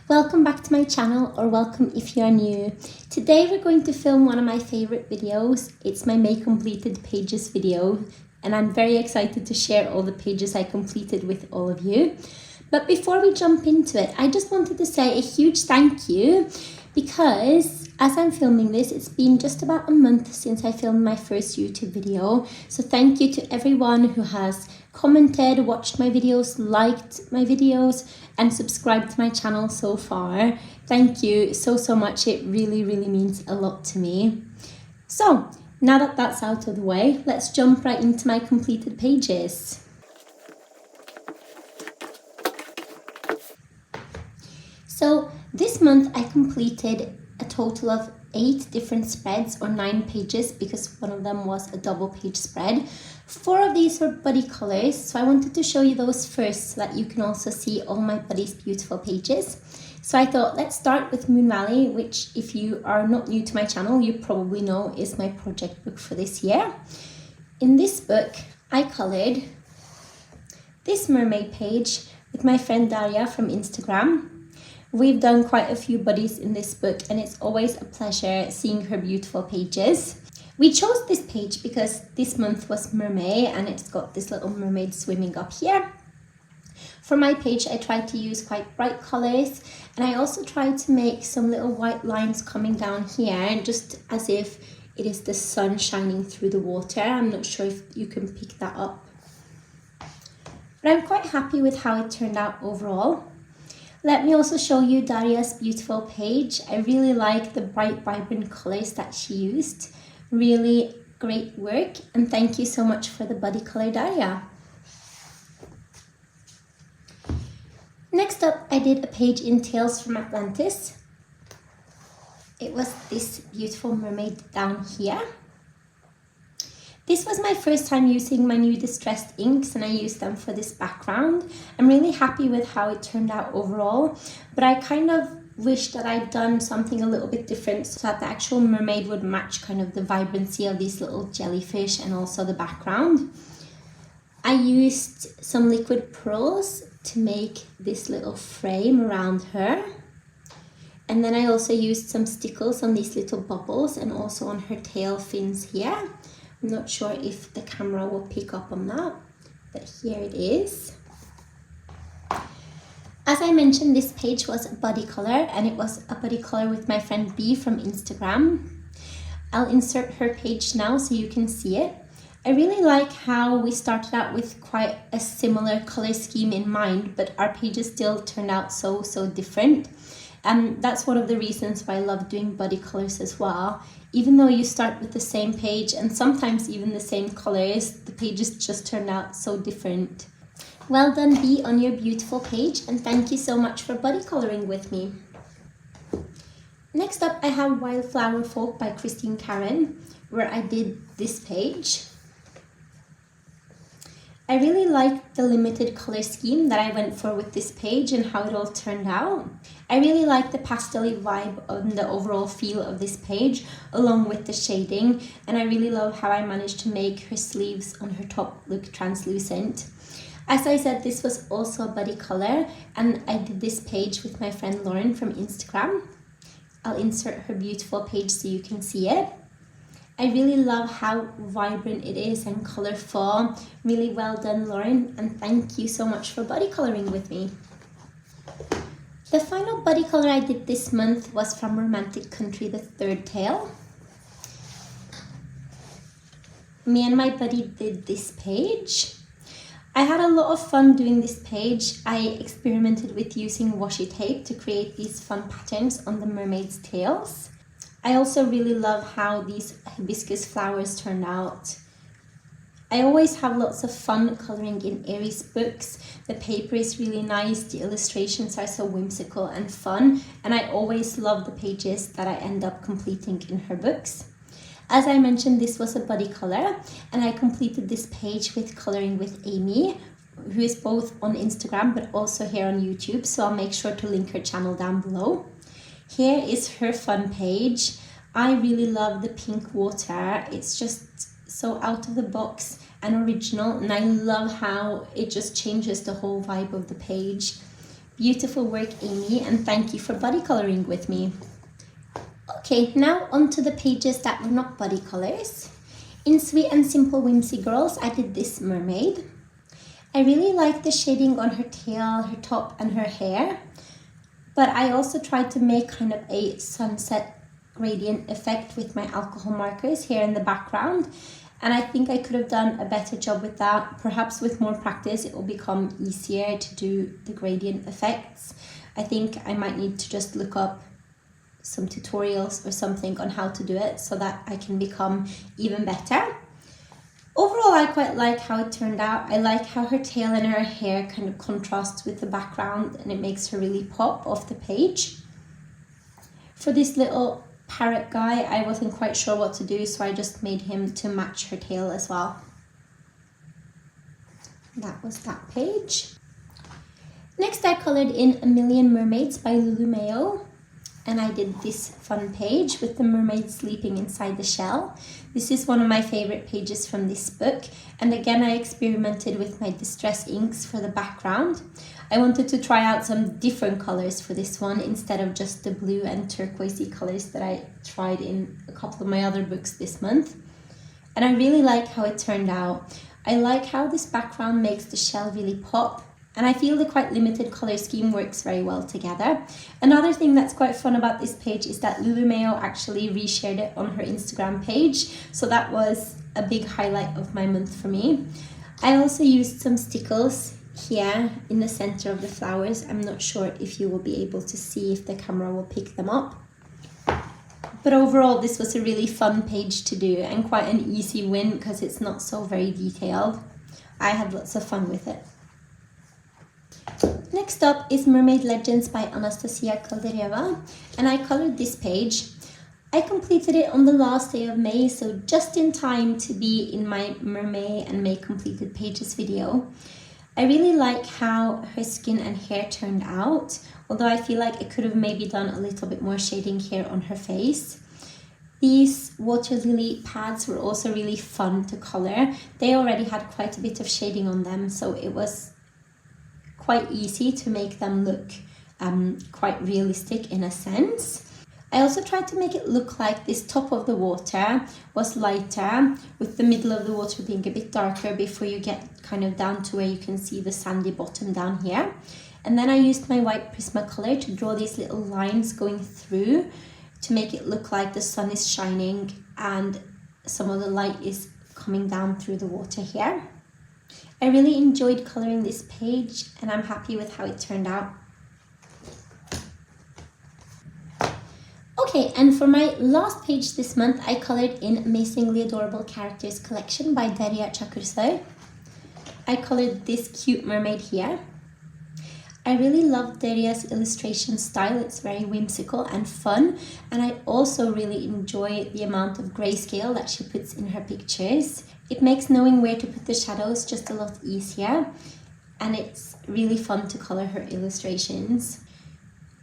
Welcome back to my channel, or welcome if you are new. Today we're going to film one of my favorite videos. It's my Make Completed Pages video, and I'm very excited to share all the pages I completed with all of you. But before we jump into it, I just wanted to say a huge thank you, because as I'm filming this, it's been just about a month since I filmed my first YouTube video. So thank you to everyone who has commented, watched my videos, liked my videos, and subscribed to my channel so far. Thank you so much. It really means a lot to me. So now that that's out of the way, let's jump right into my completed pages. So this month I completed a total of 8 different spreads, or 9 pages, because one of them was a double page spread. 4 of these were buddy colors, so I wanted to show you those first so that you can also see all my buddy's beautiful pages. So I thought, let's start with Moon Valley, which, if you are not new to my channel, you probably know is my project book for this year. In this book, I colored this mermaid page with my friend Daria from Instagram. We've done quite a few buddies in this book, and it's always a pleasure seeing her beautiful pages. We chose this page because this month was Mermaid, and it's got this little mermaid swimming up here. For my page, I tried to use quite bright colors, and I also tried to make some little white lines coming down here, just as if it is the sun shining through the water. I'm not sure if you can pick that up, but I'm quite happy with how it turned out overall. Let me also show you Daria's beautiful page. I really like the bright, vibrant colors that she used. Really great work, and thank you so much for the buddy color, Daria. Next up, I did a page in Tales from Atlantis. It was this beautiful mermaid down here. This was my first time using my new distressed inks, and I used them for this background. I'm really happy with how it turned out overall, but I kind of wish that I'd done something a little bit different so that the actual mermaid would match kind of the vibrancy of these little jellyfish and also the background. I used some liquid pearls to make this little frame around her. And then I also used some stickles on these little bubbles and also on her tail fins here. I'm not sure if the camera will pick up on that, but here it is. As I mentioned, this page was a buddy color, and it was a buddy color with my friend B from Instagram. I'll insert her page now so you can see it. I really like how we started out with quite a similar color scheme in mind, but our pages still turned out so different. And that's one of the reasons why I love doing buddy colors as well. Even though you start with the same page and sometimes even the same colors, the pages just turn out so different. Well done, B, on your beautiful page, and thank you so much for buddy coloring with me. Next up, I have Wildflower Folk by Christine Karen, where I did this page. I really liked the limited color scheme that I went for with this page and how it all turned out. I really like the pastel-y vibe and the overall feel of this page, along with the shading, and I really love how I managed to make her sleeves on her top look translucent. As I said, this was also a buddy color, and I did this page with my friend Lauren from Instagram. I'll insert her beautiful page so you can see it. I really love how vibrant it is and colorful. Really well done, Lauren, and thank you so much for buddy coloring with me. The final buddy color I did this month was from Romantic Country, the third tale. Me and my buddy did this page. I had a lot of fun doing this page. I experimented with using washi tape to create these fun patterns on the mermaid's tails. I also really love how these hibiscus flowers turned out. I always have lots of fun coloring in Aries books. The paper is really nice, the illustrations are so whimsical and fun, and I always love the pages that I end up completing in her books. As I mentioned, this was a buddy color, and I completed this page with Coloring with Amy, who is both on Instagram but also here on YouTube, so I'll make sure to link her channel down below. Here is her fun page. I really love the pink water. It's just so out of the box and original, and I love how it just changes the whole vibe of the page. Beautiful work, Amy, and thank you for body coloring with me. Okay, now onto the pages that were not body colors. In Sweet and Simple Whimsy Girls, I did this mermaid. I really like the shading on her tail, her top, and her hair, but I also tried to make kind of a sunset gradient effect with my alcohol markers here in the background, and I think I could have done a better job with that. Perhaps with more practice it will become easier to do the gradient effects. I think I might need to just look up some tutorials or something on how to do it so that I can become even better. Overall, I quite like how it turned out. I like how her tail and her hair kind of contrasts with the background, and it makes her really pop off the page. For this little parrot guy, I wasn't quite sure what to do, so I just made him to match her tail as well. That was that page. Next, I colored in A Million Mermaids by Lulu Mayo, and I did this fun page with the mermaid sleeping inside the shell. This is one of my favorite pages from this book, and again I experimented with my distress inks for the background. I wanted to try out some different colors for this one instead of just the blue and turquoisey colors that I tried in a couple of my other books this month. And I really like how it turned out. I like how this background makes the shell really pop, and I feel the quite limited color scheme works very well together. Another thing that's quite fun about this page is that Lulu Mayo actually reshared it on her Instagram page, so that was a big highlight of my month for me. I also used some stickles here in the center of the flowers. I'm not sure if you will be able to see if the camera will pick them up. But overall, this was a really fun page to do and quite an easy win because it's not so very detailed. I had lots of fun with it. Next up is Mermaid Legends by Anastasia Kaldereva, and I colored this page. I completed it on the last day of May, so just in time to be in my Mermaid and May completed pages video. I really like how her skin and hair turned out, although I feel like it could have maybe done a little bit more shading here on her face. These water lily pads were also really fun to color. They already had quite a bit of shading on them, so it was quite easy to make them look quite realistic in a sense. I also tried to make it look like this top of the water was lighter, with the middle of the water being a bit darker before you get kind of down to where you can see the sandy bottom down here. And then I used my white Prismacolor to draw these little lines going through to make it look like the sun is shining and some of the light is coming down through the water here. I really enjoyed coloring this page, and I'm happy with how it turned out. Okay, and for my last page this month, I colored in Amazingly Adorable Characters Collection by Derya Chakursay. I colored this cute mermaid here. I really love Derya's illustration style. It's very whimsical and fun, and I also really enjoy the amount of grayscale that she puts in her pictures. It makes knowing where to put the shadows just a lot easier, and it's really fun to color her illustrations.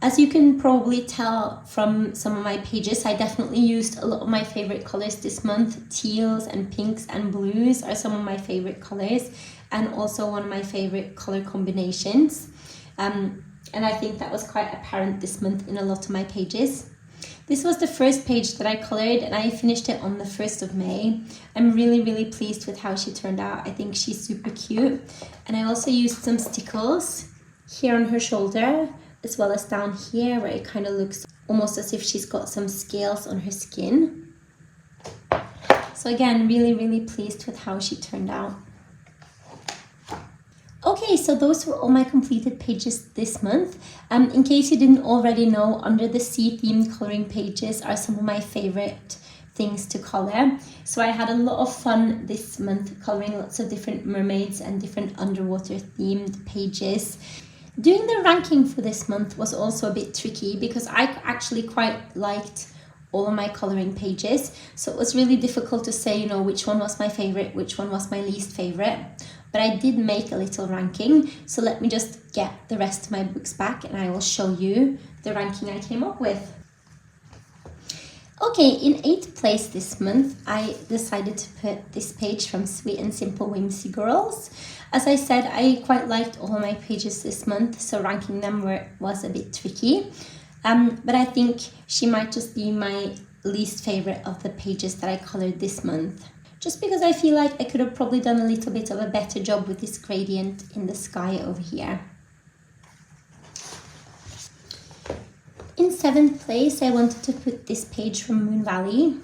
As you can probably tell from some of my pages, I definitely used a lot of my favorite colors this month. Teals and pinks and blues are some of my favorite colors, and also one of my favorite color combinations. And I think that was quite apparent this month in a lot of my pages. This was the first page that I colored, and I finished it on the 1st of May. I'm really pleased with how she turned out. I think she's super cute. And I also used some stickles here on her shoulder, as well as down here where it kind of looks almost as if she's got some scales on her skin. So again, really pleased with how she turned out. Okay, so those were all my completed pages this month. In case you didn't already know, Under the Sea themed coloring pages are some of my favorite things to color. So I had a lot of fun this month coloring lots of different mermaids and different underwater themed pages. Doing the ranking for this month was also a bit tricky because I actually quite liked all of my coloring pages. So it was really difficult to say, which one was my favorite, which one was my least favorite. But I did make a little ranking, so let me just get the rest of my books back and I will show you the ranking I came up with. Okay, in 8th place this month, I decided to put this page from Sweet and Simple Whimsy Girls. As I said, I quite liked all my pages this month, so ranking them was a bit tricky. But I think she might just be my least favorite of the pages that I colored this month. Just because I feel like I could have probably done a little bit of a better job with this gradient in the sky over here. In 7th place, I wanted to put this page from Moon Valley.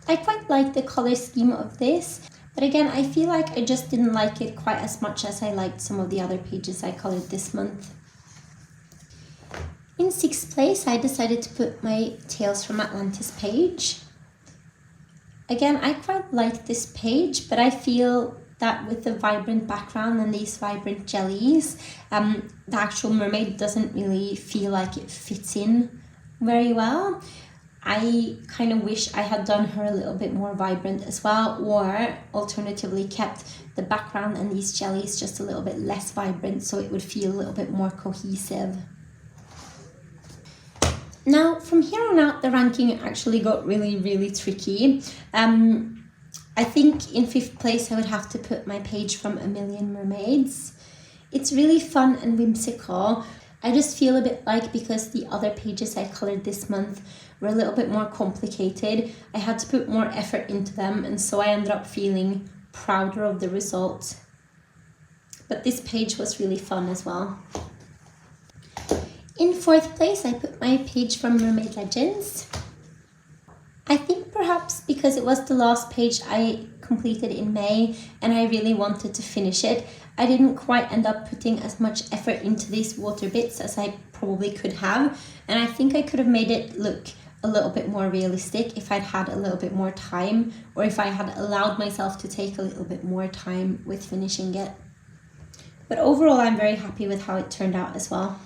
I quite like the color scheme of this, but again, I feel like I just didn't like it quite as much as I liked some of the other pages I colored this month. In 6th place, I decided to put my Tales from Atlantis page. Again, I quite like this page, but I feel that with the vibrant background and these vibrant jellies, the actual mermaid doesn't really feel like it fits in very well. I kind of wish I had done her a little bit more vibrant as well, or alternatively kept the background and these jellies just a little bit less vibrant so it would feel a little bit more cohesive. Now, from here on out, the ranking actually got really tricky. I think in 5th place, I would have to put my page from A Million Mermaids. It's really fun and whimsical. I just feel a bit like because the other pages I colored this month were a little bit more complicated, I had to put more effort into them, and so I ended up feeling prouder of the result. But this page was really fun as well. In 4th place, I put my page from Mermaid Legends. I think perhaps because it was the last page I completed in May and I really wanted to finish it, I didn't quite end up putting as much effort into these water bits as I probably could have, and I think I could have made it look a little bit more realistic if I'd had a little bit more time, or if I had allowed myself to take a little bit more time with finishing it. But overall, I'm very happy with how it turned out as well.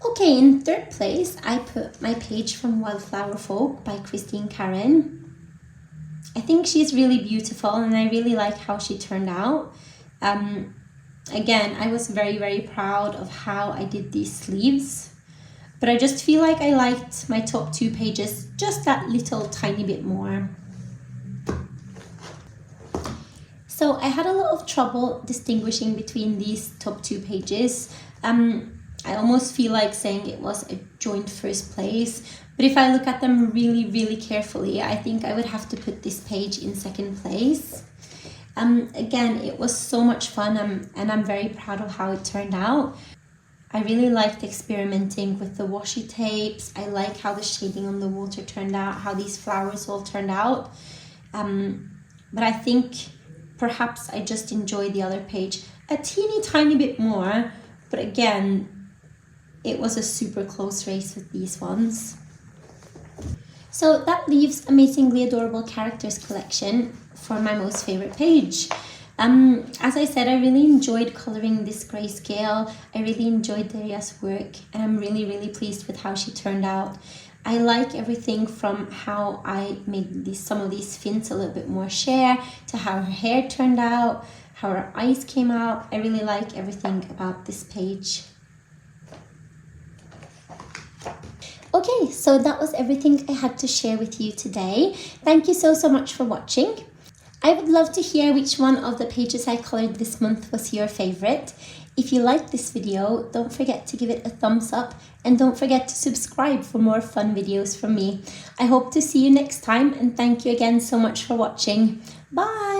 Okay, in 3rd place, I put my page from Wildflower Folk by Christine Karen. I think she's really beautiful and I really like how she turned out. Again, I was very proud of how I did these sleeves, but I just feel like I liked my top 2 pages just that little tiny bit more. So I had a lot of trouble distinguishing between these top 2 pages. I almost feel like saying it was a joint 1st place, but if I look at them really carefully, I think I would have to put this page in 2nd place. Again, it was so much fun and I'm very proud of how it turned out. I really liked experimenting with the washi tapes. I like how the shading on the water turned out, how these flowers all turned out. But I think perhaps I just enjoyed the other page a teeny tiny bit more, but again, it was a super close race with these ones. So that leaves Amazingly Adorable Characters collection for my most favorite page. As I said, I really enjoyed coloring this grayscale. I really enjoyed Daria's work and I'm really pleased with how she turned out. I like everything from how I made some of these fins a little bit more sheer, to how her hair turned out, how her eyes came out. I really like everything about this page. Okay, so that was everything I had to share with you today. Thank you so much for watching. I would love to hear which one of the pages I colored this month was your favorite. If you liked this video, don't forget to give it a thumbs up and don't forget to subscribe for more fun videos from me. I hope to see you next time and thank you again so much for watching. Bye!